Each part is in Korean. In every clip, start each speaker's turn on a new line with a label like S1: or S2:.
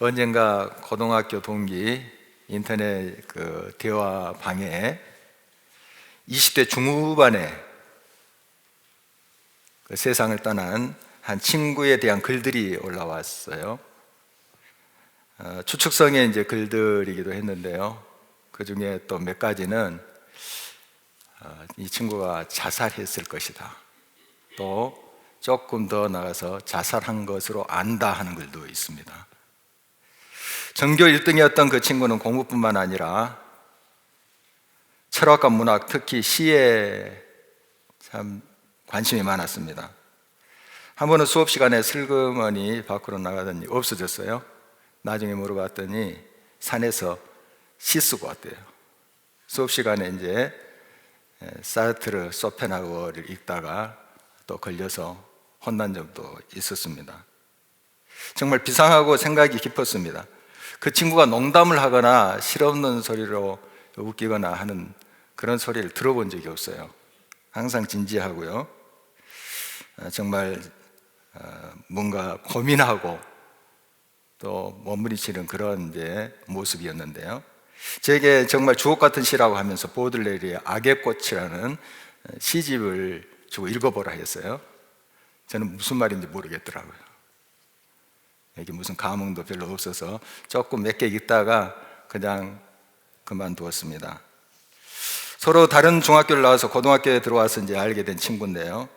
S1: 언젠가 고등학교 동기 인터넷 대화 방에 20대 중후반에 세상을 떠난 한 친구에 대한 글들이 올라왔어요. 추측성의 이제 글들이기도 했는데요. 그 중에 또 몇 가지는 이 친구가 자살했을 것이다, 또 조금 더 나가서 자살한 것으로 안다 하는 글도 있습니다. 전교 1등이었던 그 친구는 공부뿐만 아니라 철학과 문학, 특히 시에 참 관심이 많았습니다. 한 번은 수업 시간에 슬그머니 밖으로 나가더니 없어졌어요. 나중에 물어봤더니 산에서 시 쓰고 왔대요. 수업 시간에 이제 사르트르, 쇼펜하우어를 읽다가 또 걸려서 혼난 적도 있었습니다. 정말 비상하고 생각이 깊었습니다. 그 친구가 농담을 하거나 실없는 소리로 웃기거나 하는 그런 소리를 들어본 적이 없어요. 항상 진지하고요. 정말 뭔가 고민하고 또 몸부림치는 그런 이제 모습이었는데요. 제게 정말 주옥 같은 시라고 하면서 보들레르의 악의 꽃이라는 시집을 주고 읽어보라 했어요. 저는 무슨 말인지 모르겠더라고요. 여기 무슨 감흥도 별로 없어서 조금 몇 개 읽다가 그냥 그만두었습니다. 서로 다른 중학교를 나와서 고등학교에 들어와서 이제 알게 된 친구인데요.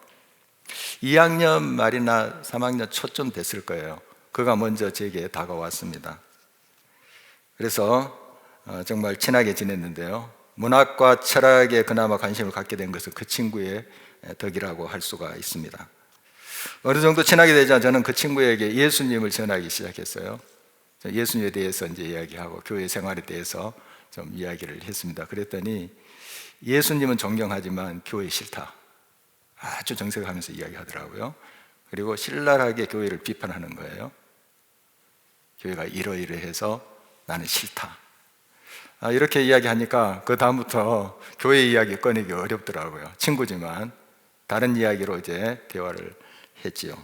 S1: 2학년 말이나 3학년 초쯤 됐을 거예요. 그가 먼저 제게 다가왔습니다. 그래서 정말 친하게 지냈는데요. 문학과 철학에 그나마 관심을 갖게 된 것은 그 친구의 덕이라고 할 수가 있습니다. 어느 정도 친하게 되자 저는 그 친구에게 예수님을 전하기 시작했어요. 예수님에 대해서 이제 이야기하고 교회 생활에 대해서 좀 이야기를 했습니다. 그랬더니 예수님은 존경하지만 교회 싫다, 아주 정색하면서 이야기하더라고요. 그리고 신랄하게 교회를 비판하는 거예요. 교회가 이러이러해서 나는 싫다. 이렇게 이야기하니까 그 다음부터 교회 이야기 꺼내기 어렵더라고요. 친구지만 다른 이야기로 이제 대화를 했지요.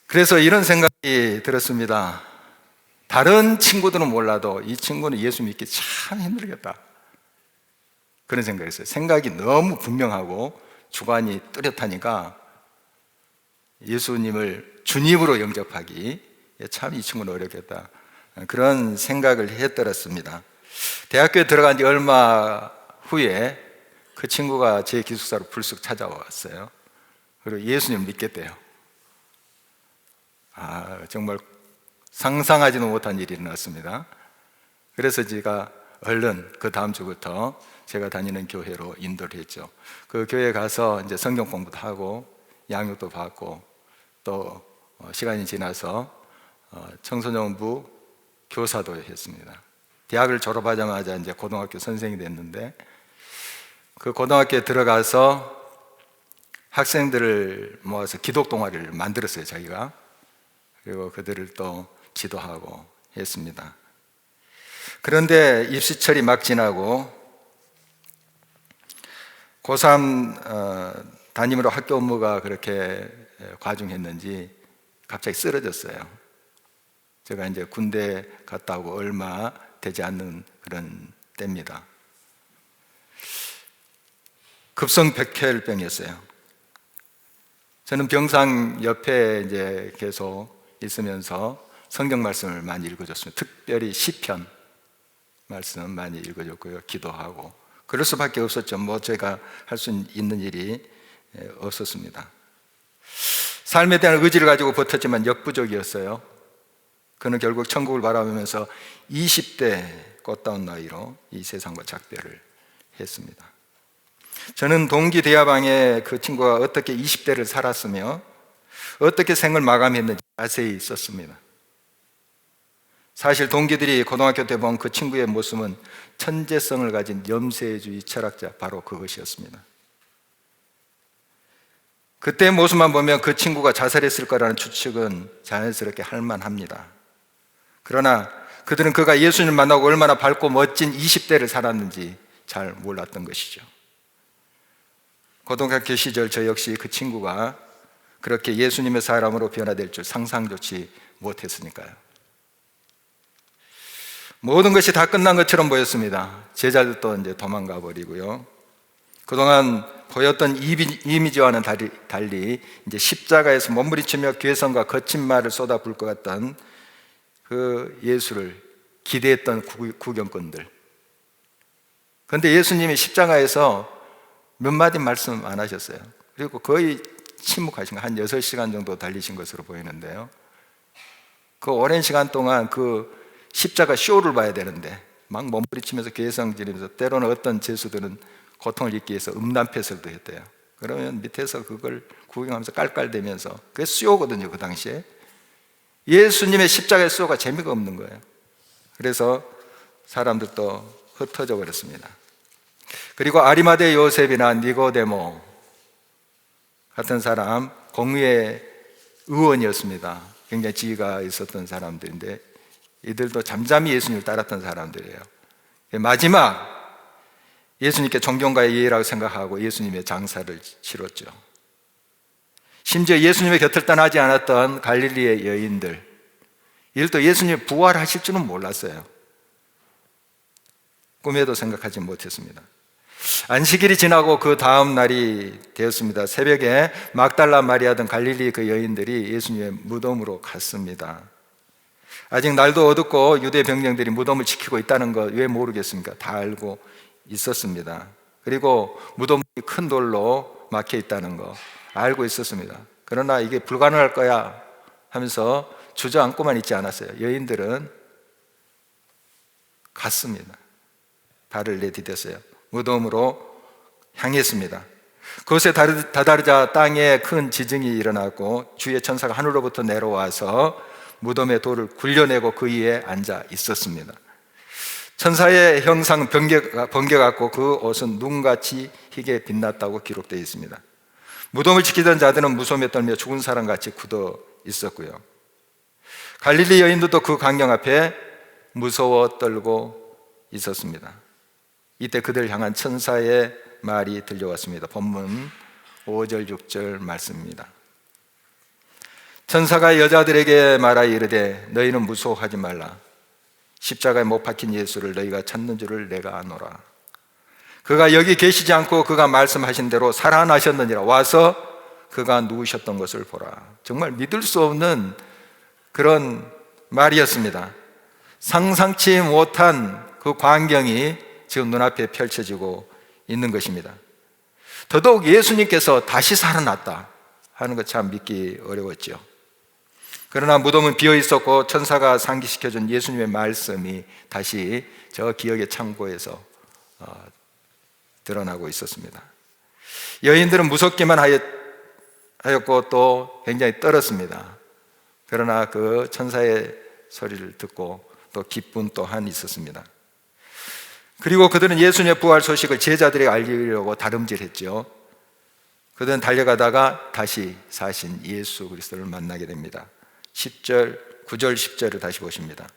S1: 그래서 이런 생각이 들었습니다. 다른 친구들은 몰라도 이 친구는 예수 믿기 참 힘들겠다, 그런 생각이 있어요. 생각이 너무 분명하고 주관이 뚜렷하니까 예수님을 주님으로 영접하기 참 이 친구는 어렵겠다, 그런 생각을 해떨었습니다. 대학교에 들어간 지 얼마 후에 그 친구가 제 기숙사로 불쑥 찾아왔어요. 그리고 예수님 믿겠대요. 정말 상상하지도 못한 일이 일어났습니다. 그래서 제가 얼른 그 다음 주부터 제가 다니는 교회로 인도를 했죠. 그 교회에 가서 이제 성경 공부도 하고 양육도 받고 또 시간이 지나서 청소년부 교사도 했습니다. 대학을 졸업하자마자 이제 고등학교 선생이 됐는데 그 고등학교에 들어가서 학생들을 모아서 기독 동아리를 만들었어요, 자기가. 그리고 그들을 또 지도하고 했습니다. 그런데 입시철이 막 지나고 고3 담임으로 학교 업무가 그렇게 과중했는지 갑자기 쓰러졌어요. 제가 이제 군대 갔다 오고 얼마 되지 않는 그런 때입니다. 급성백혈병이었어요. 저는 병상 옆에 이제 계속 있으면서 성경 말씀을 많이 읽어줬습니다. 특별히 시편 말씀 많이 읽어줬고요. 기도하고 그럴 수밖에 없었죠. 뭐 제가 할 수 있는 일이 없었습니다. 삶에 대한 의지를 가지고 버텼지만 역부족이었어요. 그는 결국 천국을 바라보면서 20대 꽃다운 나이로 이 세상과 작별을 했습니다. 저는 동기 대화방에 그 친구가 어떻게 20대를 살았으며 어떻게 생을 마감했는지 자세히 썼습니다. 사실 동기들이 고등학교 때 본 그 친구의 모습은 천재성을 가진 염세주의 철학자, 바로 그것이었습니다. 그때 모습만 보면 그 친구가 자살했을 거라는 추측은 자연스럽게 할 만합니다. 그러나 그들은 그가 예수님을 만나고 얼마나 밝고 멋진 20대를 살았는지 잘 몰랐던 것이죠. 고등학교 시절 저 역시 그 친구가 그렇게 예수님의 사람으로 변화될 줄 상상조차 못했으니까요. 모든 것이 다 끝난 것처럼 보였습니다. 제자들도 이제 도망가 버리고요. 그동안 보였던 이미지와는 달리 이제 십자가에서 몸부림치며 괴성과 거친 말을 쏟아부을 것 같던 그 예수를 기대했던 구경꾼들. 그런데 예수님이 십자가에서 몇 마디 말씀 안 하셨어요. 그리고 거의 침묵하신 거, 한 6시간 정도 달리신 것으로 보이는데요. 그 오랜 시간 동안 그 십자가 쇼를 봐야 되는데 막 몸부림치면서 괴성 지르면서, 때로는 어떤 죄수들은 고통을 잊기 위해서 음란패설도 했대요. 그러면 밑에서 그걸 구경하면서 깔깔대면서, 그게 쇼거든요. 그 당시에 예수님의 십자가의 쇼가 재미가 없는 거예요. 그래서 사람들도 흩어져 버렸습니다. 그리고 아리마대 요셉이나 니고데모 같은 사람, 공의의 의원이었습니다. 굉장히 지위가 있었던 사람들인데 이들도 잠잠히 예수님을 따랐던 사람들이에요. 마지막 예수님께 존경과의 예의라고 생각하고 예수님의 장사를 치렀죠. 심지어 예수님의 곁을 떠나지 않았던 갈릴리의 여인들, 이들도 예수님이 부활하실 줄은 몰랐어요. 꿈에도 생각하지 못했습니다. 안식일이 지나고 그 다음 날이 되었습니다. 새벽에 막달라 마리아 등 갈릴리 그 여인들이 예수님의 무덤으로 갔습니다. 아직 날도 어둡고 유대 병력들이 무덤을 지키고 있다는 것 왜 모르겠습니까? 다 알고 있었습니다. 그리고 무덤이 큰 돌로 막혀 있다는 거 알고 있었습니다. 그러나 이게 불가능할 거야 하면서 주저앉고만 있지 않았어요. 여인들은 갔습니다. 발을 내디뎠어요. 무덤으로 향했습니다. 그것에 다다르자 땅에 큰 지진이 일어났고 주의 천사가 하늘로부터 내려와서 무덤의 돌을 굴려내고 그 위에 앉아 있었습니다. 천사의 형상 번개같고 그 옷은 눈같이 희게 빛났다고 기록되어 있습니다. 무덤을 지키던 자들은 무서움에 떨며 죽은 사람같이 굳어 있었고요. 갈릴리 여인들도 그 광경 앞에 무서워 떨고 있었습니다. 이때 그들을 향한 천사의 말이 들려왔습니다. 본문 5절 6절 말씀입니다. 천사가 여자들에게 말하여 이르되 너희는 무서워하지 말라. 십자가에 못 박힌 예수를 너희가 찾는 줄을 내가 아노라. 그가 여기 계시지 않고 그가 말씀하신 대로 살아나셨느니라. 와서 그가 누우셨던 것을 보라. 정말 믿을 수 없는 그런 말이었습니다. 상상치 못한 그 광경이 지금 눈앞에 펼쳐지고 있는 것입니다. 더더욱 예수님께서 다시 살아났다 하는 것 참 믿기 어려웠죠. 그러나 무덤은 비어 있었고 천사가 상기시켜준 예수님의 말씀이 다시 저 기억의 창고에서 드러나고 있었습니다. 여인들은 무섭기만 하였고 또 굉장히 떨었습니다. 그러나 그 천사의 소리를 듣고 또 기쁨 또한 있었습니다. 그리고 그들은 예수님의 부활 소식을 제자들에게 알리려고 다름질했죠. 그들은 달려가다가 다시 사신 예수 그리스도를 만나게 됩니다. 9절 10절을 다시 보십니다.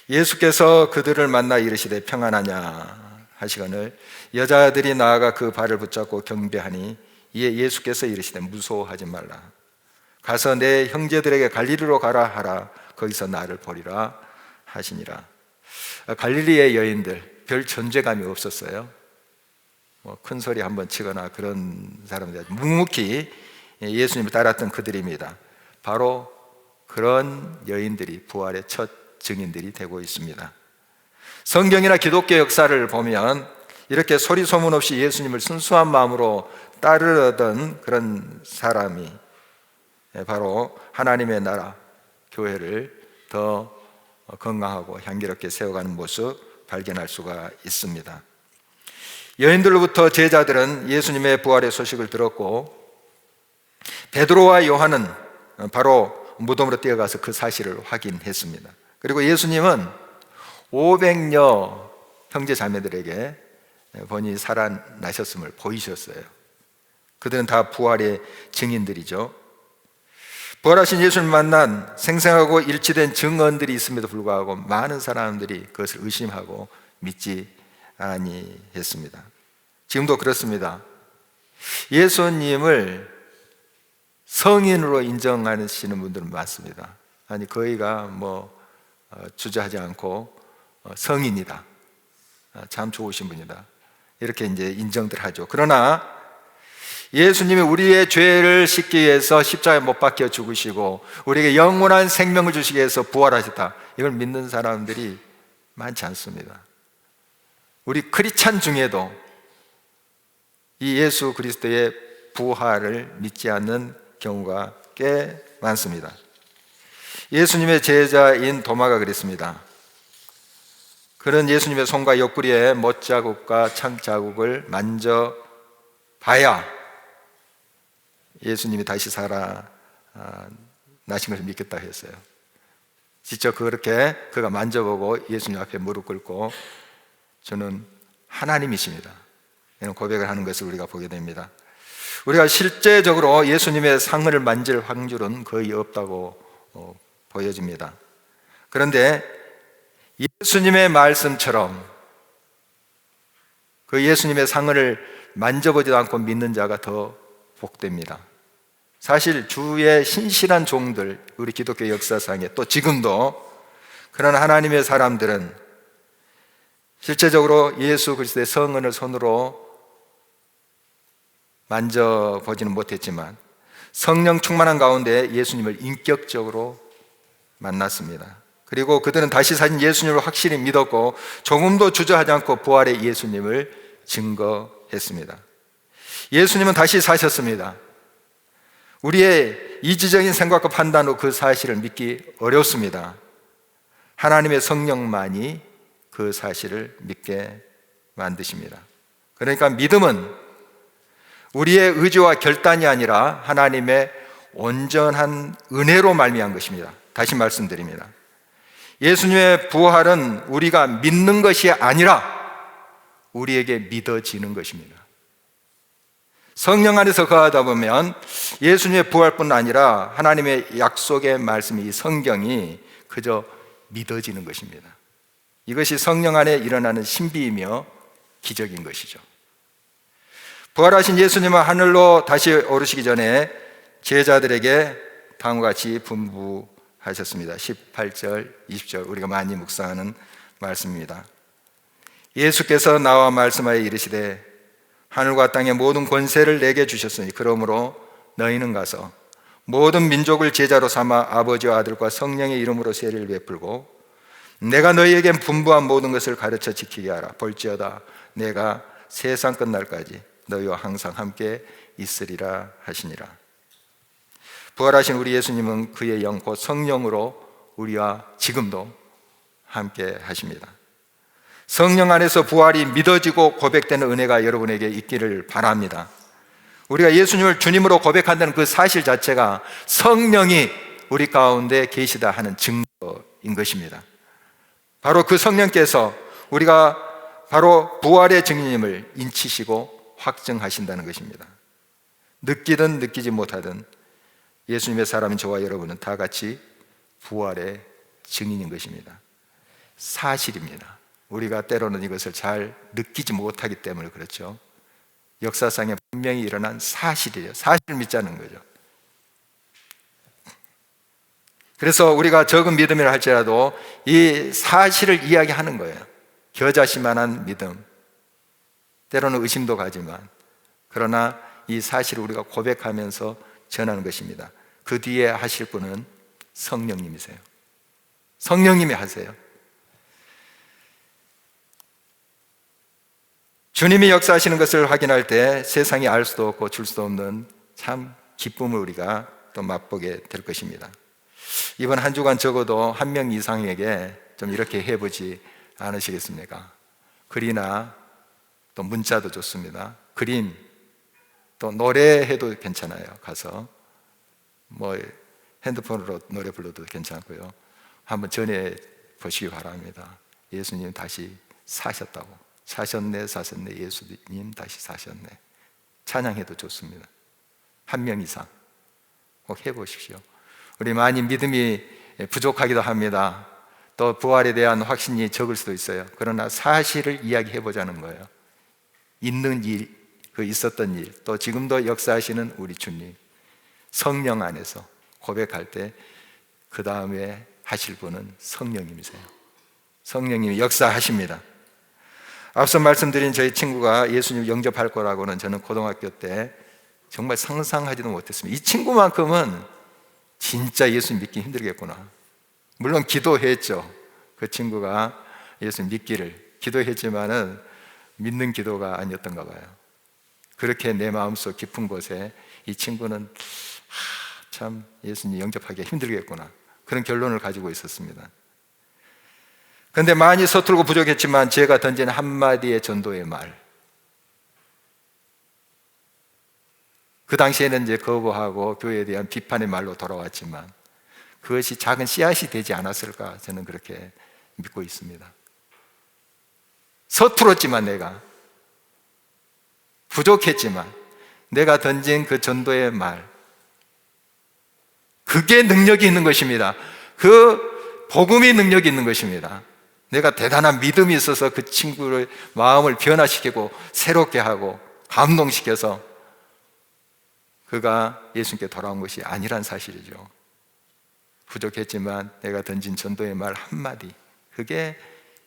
S1: 예수께서 그들을 만나 이르시되 평안하냐 하시거늘 여자들이 나아가 그 발을 붙잡고 경배하니 이에 예수께서 이르시되 무서워하지 말라. 가서 내 형제들에게 갈릴리로 가라 하라. 거기서 나를 보리라 하시니라. 갈릴리의 여인들 별 존재감이 없었어요. 큰 소리 한번 치거나 그런 사람들, 묵묵히 예수님을 따랐던 그들입니다. 바로 그런 여인들이 부활의 첫 증인들이 되고 있습니다. 성경이나 기독교 역사를 보면 이렇게 소리 소문 없이 예수님을 순수한 마음으로 따르던 그런 사람이 바로 하나님의 나라 교회를 더 건강하고 향기롭게 세워가는 모습 발견할 수가 있습니다. 여인들로부터 제자들은 예수님의 부활의 소식을 들었고 베드로와 요한은 바로 무덤으로 뛰어가서 그 사실을 확인했습니다. 그리고 예수님은 500여 형제 자매들에게 본인이 살아나셨음을 보이셨어요. 그들은 다 부활의 증인들이죠. 부활하신 예수를 만난 생생하고 일치된 증언들이 있음에도 불구하고 많은 사람들이 그것을 의심하고 믿지 아니했습니다. 지금도 그렇습니다. 예수님을 성인으로 인정하시는 분들은 많습니다. 아니 거의가 주저하지 않고 성인이다, 참 좋으신 분이다, 이렇게 이제 인정들 하죠. 그러나 예수님이 우리의 죄를 씻기 위해서 십자가에 못 박혀 죽으시고 우리에게 영원한 생명을 주시기 위해서 부활하셨다, 이걸 믿는 사람들이 많지 않습니다. 우리 크리스찬 중에도 이 예수 그리스도의 부활을 믿지 않는 경우가 꽤 많습니다. 예수님의 제자인 도마가 그랬습니다. 그런 예수님의 손과 옆구리에 못자국과 창자국을 만져봐야 예수님이 다시 살아나신 것을 믿겠다 했어요. 직접 그렇게 그가 만져보고 예수님 앞에 무릎 꿇고 저는 하나님이십니다, 이런 고백을 하는 것을 우리가 보게 됩니다. 우리가 실제적으로 예수님의 상을 만질 확률은 거의 없다고 보여집니다. 그런데 예수님의 말씀처럼 그 예수님의 상을 만져보지도 않고 믿는 자가 더 복됩니다. 사실 주의 신실한 종들, 우리 기독교 역사상에 또 지금도 그런 하나님의 사람들은 실제적으로 예수 그리스도의 성은을 손으로 만져보지는 못했지만 성령 충만한 가운데 예수님을 인격적으로 만났습니다. 그리고 그들은 다시 사신 예수님을 확실히 믿었고 조금도 주저하지 않고 부활의 예수님을 증거했습니다. 예수님은 다시 사셨습니다. 우리의 이지적인 생각과 판단으로 그 사실을 믿기 어렵습니다. 하나님의 성령만이 그 사실을 믿게 만드십니다. 그러니까 믿음은 우리의 의지와 결단이 아니라 하나님의 온전한 은혜로 말미암은 것입니다. 다시 말씀드립니다. 예수님의 부활은 우리가 믿는 것이 아니라 우리에게 믿어지는 것입니다. 성령 안에서 거하다 보면 예수님의 부활뿐 아니라 하나님의 약속의 말씀이, 이 성경이 그저 믿어지는 것입니다. 이것이 성령 안에 일어나는 신비이며 기적인 것이죠. 부활하신 예수님은 하늘로 다시 오르시기 전에 제자들에게 다음과 같이 분부하셨습니다. 18절, 20절 우리가 많이 묵상하는 말씀입니다. 예수께서 나와 말씀하여 이르시되 하늘과 땅의 모든 권세를 내게 주셨으니 그러므로 너희는 가서 모든 민족을 제자로 삼아 아버지와 아들과 성령의 이름으로 세례를 베풀고 내가 너희에게 분부한 모든 것을 가르쳐 지키게 하라. 볼지어다 내가 세상 끝날까지 너희와 항상 함께 있으리라 하시니라. 부활하신 우리 예수님은 그의 영 곧 성령으로 우리와 지금도 함께 하십니다. 성령 안에서 부활이 믿어지고 고백되는 은혜가 여러분에게 있기를 바랍니다. 우리가 예수님을 주님으로 고백한다는 그 사실 자체가 성령이 우리 가운데 계시다 하는 증거인 것입니다. 바로 그 성령께서 우리가 바로 부활의 증인임을 인치시고 확증하신다는 것입니다. 느끼든 느끼지 못하든 예수님의 사람인 저와 여러분은 다 같이 부활의 증인인 것입니다. 사실입니다. 우리가 때로는 이것을 잘 느끼지 못하기 때문에 그렇죠. 역사상에 분명히 일어난 사실이에요. 사실을 믿자는 거죠. 그래서 우리가 적은 믿음이라 할지라도 이 사실을 이야기하는 거예요. 겨자씨만한 믿음, 때로는 의심도 가지만, 그러나 이 사실을 우리가 고백하면서 전하는 것입니다. 그 뒤에 하실 분은 성령님이세요. 성령님이 하세요. 주님이 역사하시는 것을 확인할 때 세상이 알 수도 없고 줄 수도 없는 참 기쁨을 우리가 또 맛보게 될 것입니다. 이번 한 주간 적어도 한 명 이상에게 좀 이렇게 해보지 않으시겠습니까? 글이나 또 문자도 좋습니다. 그림, 또 노래해도 괜찮아요. 가서 핸드폰으로 노래 불러도 괜찮고요. 한번 전해 보시기 바랍니다. 예수님 다시 사셨다고. 사셨네, 사셨네, 예수님 다시 사셨네. 찬양해도 좋습니다. 한 명 이상 꼭 해보십시오. 우리 많이 믿음이 부족하기도 합니다. 또 부활에 대한 확신이 적을 수도 있어요. 그러나 사실을 이야기해보자는 거예요. 있는 일, 그 있었던 일, 또 지금도 역사하시는 우리 주님, 성령 안에서 고백할 때 그 다음에 하실 분은 성령님이세요. 성령님이 역사하십니다. 앞서 말씀드린 저희 친구가 예수님 영접할 거라고는 저는 고등학교 때 정말 상상하지도 못했습니다. 이 친구만큼은 진짜 예수 믿기 힘들겠구나. 물론 기도했죠. 그 친구가 예수 믿기를 기도했지만은 믿는 기도가 아니었던가 봐요. 그렇게 내 마음속 깊은 곳에 이 친구는 참 예수님 영접하기가 힘들겠구나, 그런 결론을 가지고 있었습니다. 그런데 많이 서툴고 부족했지만 제가 던진 한마디의 전도의 말, 그 당시에는 이제 거부하고 교회에 대한 비판의 말로 돌아왔지만 그것이 작은 씨앗이 되지 않았을까, 저는 그렇게 믿고 있습니다. 서툴었지만, 내가 부족했지만 내가 던진 그 전도의 말, 그게 능력이 있는 것입니다. 그 복음이 능력이 있는 것입니다. 내가 대단한 믿음이 있어서 그 친구의 마음을 변화시키고 새롭게 하고 감동시켜서 그가 예수님께 돌아온 것이 아니란 사실이죠. 부족했지만 내가 던진 전도의 말 한마디, 그게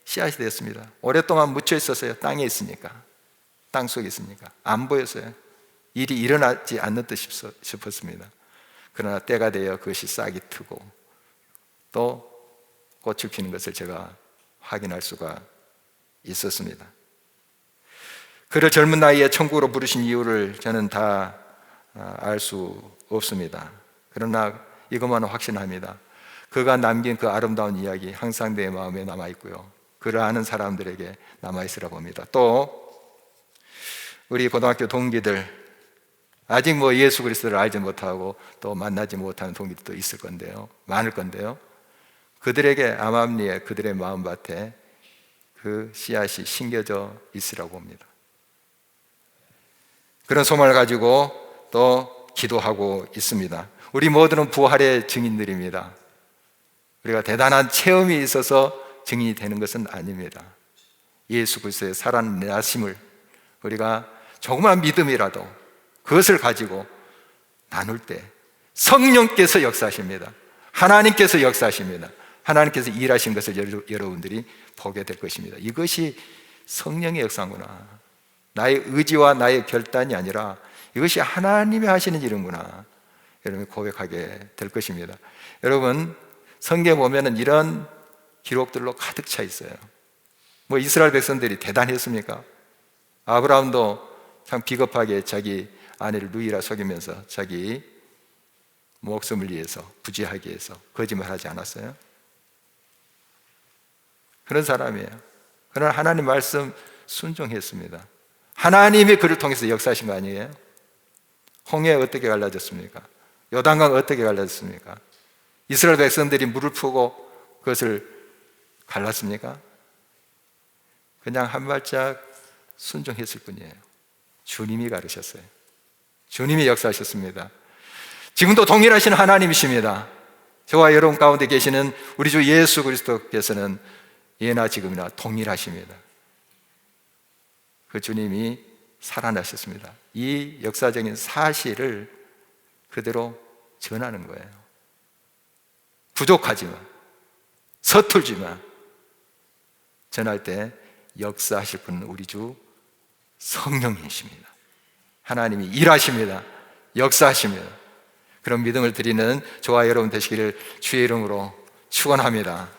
S1: 씨앗이 됐습니다. 오랫동안 묻혀 있었어요. 땅에 있으니까, 땅 속에 있으니까 안 보였어요. 일이 일어나지 않는 듯 싶었습니다. 그러나 때가 되어 그것이 싹이 트고 또 꽃을 피는 것을 제가 확인할 수가 있었습니다. 그를 젊은 나이에 천국으로 부르신 이유를 저는 다 알 수 없습니다. 그러나 이것만은 확신합니다. 그가 남긴 그 아름다운 이야기 항상 내 마음에 남아있고요, 그를 아는 사람들에게 남아있으라 봅니다. 또 우리 고등학교 동기들, 아직 예수 그리스도를 알지 못하고 또 만나지 못하는 동기들도 있을 건데요, 많을 건데요, 그들에게 암암리에 그들의 마음밭에 그 씨앗이 심겨져 있으라고 봅니다. 그런 소망을 가지고 또 기도하고 있습니다. 우리 모두는 부활의 증인들입니다. 우리가 대단한 체험이 있어서 증인이 되는 것은 아닙니다. 예수 그리스도의 살아나심을 우리가 조그만 믿음이라도 그것을 가지고 나눌 때 성령께서 역사하십니다. 하나님께서 역사하십니다. 하나님께서 일하신 것을 여러분들이 보게 될 것입니다. 이것이 성령의 역사구나, 나의 의지와 나의 결단이 아니라 이것이 하나님이 하시는 일이구나, 여러분이 고백하게 될 것입니다. 여러분, 성경에 보면은 이런 기록들로 가득 차 있어요. 이스라엘 백성들이 대단했습니까? 아브라함도 참 비겁하게 자기 아내를 누이라 속이면서 자기 목숨을 위해서, 부지하기 위해서 거짓말하지 않았어요? 그런 사람이에요. 그러나 하나님 말씀 순종했습니다. 하나님이 그를 통해서 역사하신 거 아니에요? 홍해 어떻게 갈라졌습니까? 요단강 어떻게 갈라졌습니까? 이스라엘 백성들이 물을 푸고 그것을 갈랐습니까? 그냥 한 발짝 순종했을 뿐이에요. 주님이 가르셨어요. 주님이 역사하셨습니다. 지금도 동일하신 하나님이십니다. 저와 여러분 가운데 계시는 우리 주 예수 그리스도께서는 예나 지금이나 동일하십니다. 그 주님이 살아나셨습니다. 이 역사적인 사실을 그대로 전하는 거예요. 부족하지만, 서툴지만 전할 때 역사하실 분은 우리 주 성령이십니다. 하나님이 일하십니다. 역사하십니다. 그런 믿음을 드리는 저와 여러분 되시기를 주의 이름으로 축원합니다.